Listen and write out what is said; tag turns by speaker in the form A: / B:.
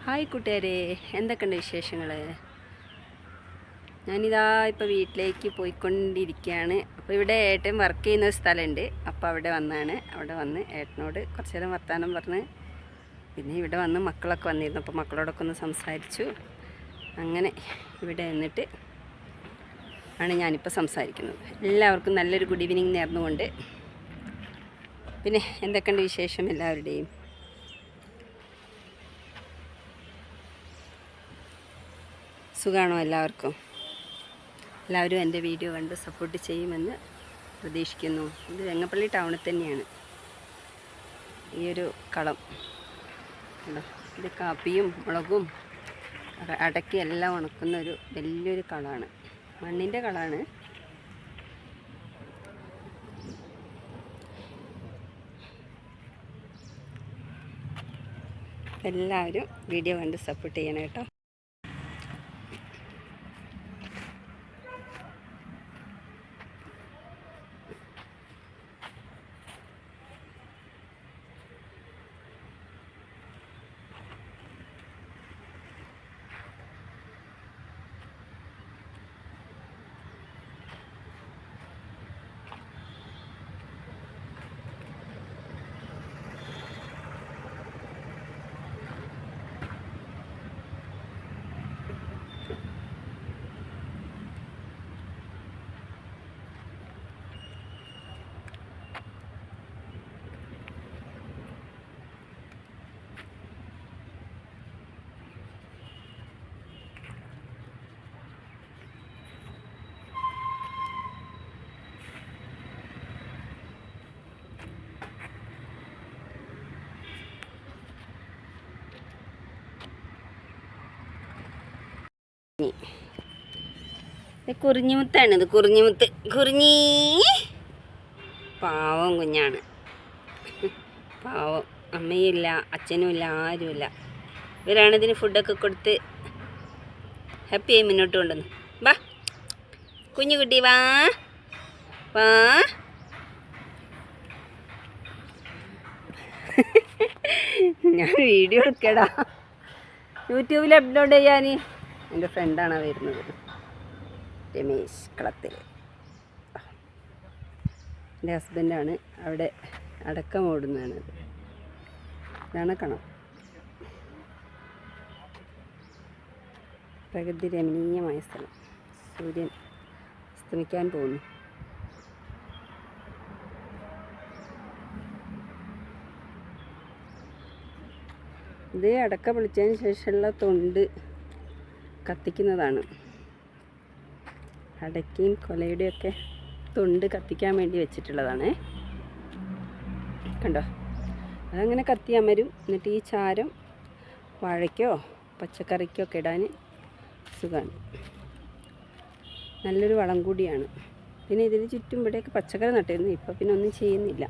A: Hi കൂട്ടുകാരെ, എന്തൊക്കെയുണ്ട് വിശേഷങ്ങൾ? ഞാനിതാ ഇപ്പോൾ വീട്ടിലേക്ക് പോയിക്കൊണ്ടിരിക്കുകയാണ്. അപ്പോൾ ഇവിടെ ഏട്ടൻ വർക്ക് ചെയ്യുന്ന ഒരു സ്ഥലമുണ്ട്. അപ്പോൾ അവിടെ വന്നാണ്. അവിടെ വന്ന് ഏട്ടനോട് കുറച്ച് നേരം വർത്തമാനം പറഞ്ഞ്, പിന്നെ ഇവിടെ വന്ന് മക്കളൊക്കെ വന്നിരുന്നു. അപ്പോൾ മക്കളോടൊക്കെ ഒന്ന് സംസാരിച്ചു. അങ്ങനെ ഇവിടെ നിന്നിട്ട് ആണ് ഞാനിപ്പോൾ സംസാരിക്കുന്നത്. എല്ലാവർക്കും നല്ലൊരു ഗുഡ് ഈവനിങ് നേർന്നുകൊണ്ട്, പിന്നെ എന്തൊക്കെയുണ്ട് വിശേഷം എല്ലാവരുടെയും? സുഖമാണോ എല്ലാവർക്കും? എല്ലാവരും എൻ്റെ വീഡിയോ കണ്ട് സപ്പോർട്ട് ചെയ്യുമെന്ന് പ്രതീക്ഷിക്കുന്നു. ഇത് വെങ്ങപ്പള്ളി ടൗണിൽ തന്നെയാണ് ഈ ഒരു കളം. ഇത് കാപ്പിയും മുളകും അടക്കി എല്ലാം ഉണക്കുന്ന ഒരു വലിയൊരു കളമാണ്, മണ്ണിൻ്റെ കളമാണ്. എല്ലാവരും വീഡിയോ കണ്ട് സപ്പോർട്ട് ചെയ്യണം കേട്ടോ. കുറിഞ്ഞിമുത്താണിത്, കുറിഞ്ഞിമുത്ത്. കുറിഞ്ഞി പാവം കുഞ്ഞാണ്, പാവം. അമ്മയില്ല, അച്ഛനുമില്ല, ആരുമില്ല. ഇവരാണ് ഇതിന് ഫുഡൊക്കെ കൊടുത്ത് ഹാപ്പിയായി മുന്നോട്ട് കൊണ്ടുവന്നു. വാ കുഞ്ഞു കുട്ടി, വാ വാ. ഞാൻ വീഡിയോ എടുക്കടാ, യൂട്യൂബിൽ അപ്ലോഡ് ചെയ്യാൻ. എൻ്റെ ഫ്രണ്ടാണ് വരുന്നത്, രമേശ് കളത്തിൽ. എൻ്റെ ഹസ്ബൻഡാണ് അവിടെ അടക്കം ഓടുന്നതാണ്. ഇതാണ് കണം. പ്രകൃതി രമണീയമായ സ്ഥലം. സൂര്യൻ അസ്തമിക്കാൻ പോകുന്നു. ഇത് അടക്ക പൊളിച്ചതിന് ശേഷമുള്ള തൊണ്ട് കത്തിക്കുന്നതാണ്. അടയ്ക്കയും കൊലയുടെയൊക്കെ തൊണ്ട് കത്തിക്കാൻ വേണ്ടി വെച്ചിട്ടുള്ളതാണ്. കണ്ടോ, അതങ്ങനെ കത്തി അമരും. എന്നിട്ട് ഈ ചാരം വാഴയ്ക്കോ പച്ചക്കറിക്കോ ഒക്കെ ഇടാൻ സുഖമാണ്. നല്ലൊരു വളം കൂടിയാണ്. പിന്നെ ഇതിന് ചുറ്റും ഇവിടെയൊക്കെ പച്ചക്കറി നട്ടിരുന്നു. ഇപ്പോൾ പിന്നെ ഒന്നും ചെയ്യുന്നില്ല.